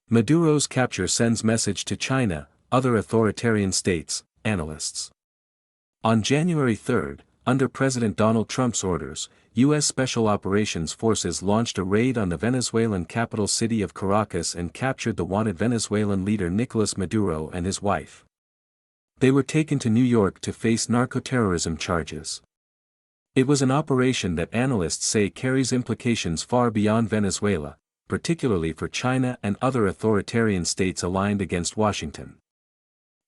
Maduro's capture sends message to China, other authoritarian states, analysts. On January 3, under President Donald Trump's orders, U.S. Special Operations Forces launched a raid on the Venezuelan capital city of Caracas and captured the wanted Venezuelan leader Nicolas Maduro and his wife. They were taken to New York to face narcoterrorism charges. It was an operation that analysts say carries implications far beyond Venezuela, particularly for China and other authoritarian states aligned against Washington.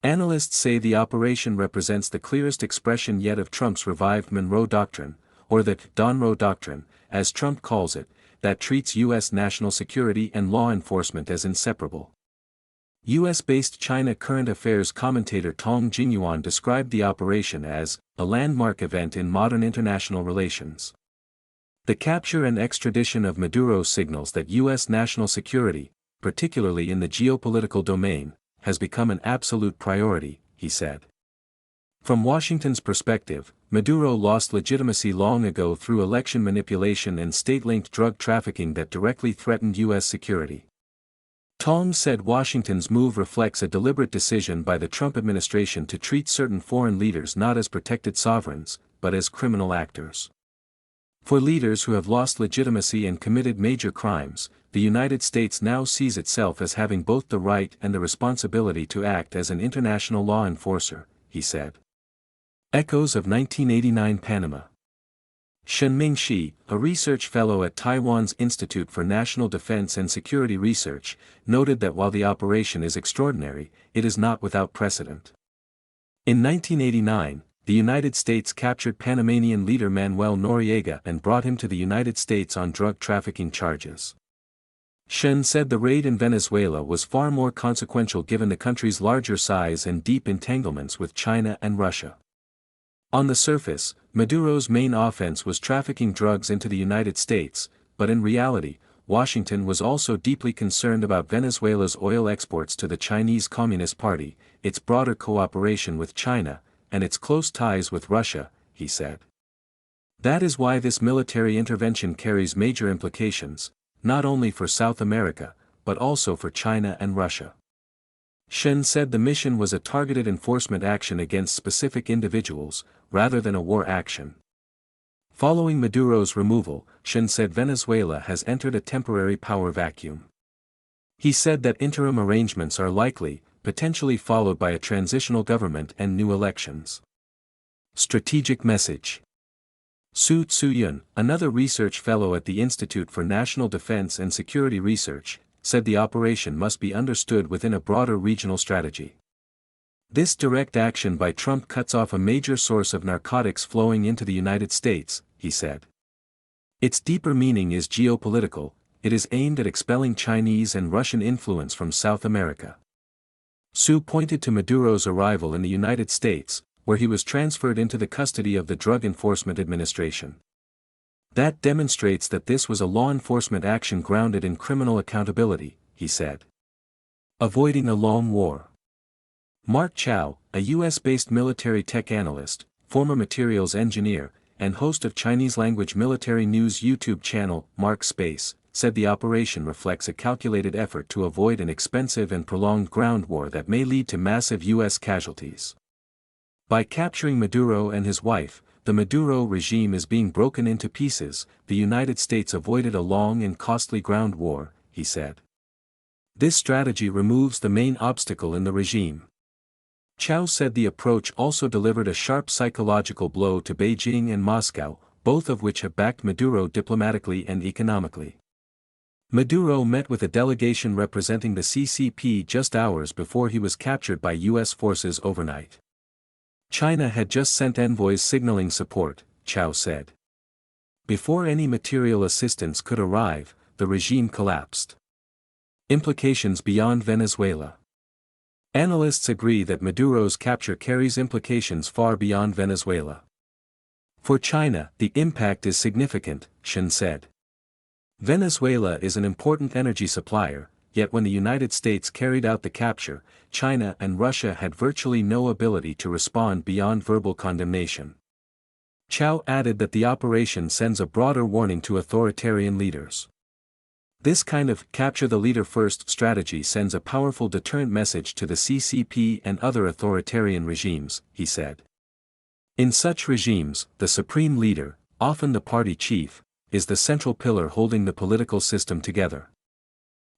Analysts say the operation represents the clearest expression yet of Trump's revived Monroe Doctrine, or the Monroe Doctrine, as Trump calls it, that treats U.S. national security and law enforcement as inseparable. U.S.-based China current affairs commentator Tong Jinyuan described the operation as a landmark event in modern international relations. The capture and extradition of Maduro signals that U.S. national security, particularly in the geopolitical domain, has become an absolute priority, he said. From Washington's perspective, Maduro lost legitimacy long ago through election manipulation and state-linked drug trafficking that directly threatened U.S. security. Tong said Washington's move reflects a deliberate decision by the Trump administration to treat certain foreign leaders not as protected sovereigns, but as criminal actors. For leaders who have lost legitimacy and committed major crimes, the United States now sees itself as having both the right and the responsibility to act as an international law enforcer, he said. Echoes of 1989 Panama. Shen Mingxi, a research fellow at Taiwan's Institute for National Defense and Security Research, noted that while the operation is extraordinary, it is not without precedent. In 1989, the United States captured Panamanian leader Manuel Noriega and brought him to the United States on drug trafficking charges. Shen said the raid in Venezuela was far more consequential given the country's larger size and deep entanglements with China and Russia. On the surface, Maduro's main offense was trafficking drugs into the United States, but in reality, Washington was also deeply concerned about Venezuela's oil exports to the Chinese Communist Party, its broader cooperation with China, and its close ties with Russia, he said. That is why this military intervention carries major implications, not only for South America, but also for China and Russia. Shen said the mission was a targeted enforcement action against specific individuals, rather than a war action. Following Maduro's removal, Shen said Venezuela has entered a temporary power vacuum. He said that interim arrangements are likely, potentially followed by a transitional government and new elections. Strategic message. Su Tsuyun, another research fellow at the Institute for National Defense and Security Research, said the operation must be understood within a broader regional strategy. This direct action by Trump cuts off a major source of narcotics flowing into the United States, he said. Its deeper meaning is geopolitical, it is aimed at expelling Chinese and Russian influence from South America. Su pointed to Maduro's arrival in the United States, where he was transferred into the custody of the Drug Enforcement Administration. That demonstrates that this was a law enforcement action grounded in criminal accountability, he said. Avoiding a long war. Mark Chow, a U.S.-based military tech analyst, former materials engineer, and host of Chinese-language military news YouTube channel, Mark Space, said the operation reflects a calculated effort to avoid an expensive and prolonged ground war that may lead to massive U.S. casualties. By capturing Maduro and his wife, the Maduro regime is being broken into pieces. The United States avoided a long and costly ground war, he said. This strategy removes the main obstacle in the regime. Chow said the approach also delivered a sharp psychological blow to Beijing and Moscow, both of which have backed Maduro diplomatically and economically. Maduro met with a delegation representing the CCP just hours before he was captured by U.S. forces overnight. China had just sent envoys signaling support, Chow said. Before any material assistance could arrive, the regime collapsed. Implications beyond Venezuela. Analysts agree that Maduro's capture carries implications far beyond Venezuela. For China, the impact is significant, Shen said. Venezuela is an important energy supplier, yet when the United States carried out the capture, China and Russia had virtually no ability to respond beyond verbal condemnation. Chow added that the operation sends a broader warning to authoritarian leaders. This kind of capture the leader first strategy sends a powerful deterrent message to the CCP and other authoritarian regimes, he said. In such regimes, the supreme leader, often the party chief, is the central pillar holding the political system together.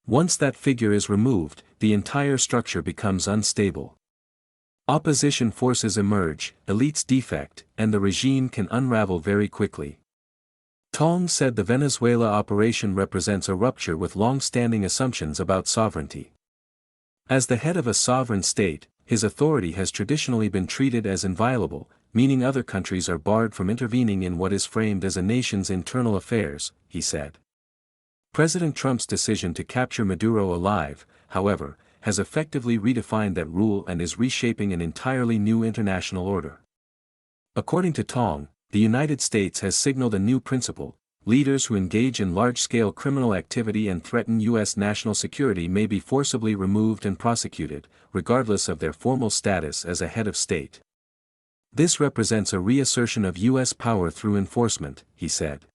Once that figure is removed, the entire structure becomes unstable. Opposition forces emerge, elites defect, and the regime can unravel very quickly. Tong said the Venezuela operation represents a rupture with long-standing assumptions about sovereignty. As the head of a sovereign state, his authority has traditionally been treated as inviolable, meaning other countries are barred from intervening in what is framed as a nation's internal affairs, he said. President Trump's decision to capture Maduro alive, however, has effectively redefined that rule and is reshaping an entirely new international order. According to Tong, the United States has signaled a new principle: leaders who engage in large-scale criminal activity and threaten U.S. national security may be forcibly removed and prosecuted, regardless of their formal status as a head of state. This represents a reassertion of U.S. power through enforcement, he said.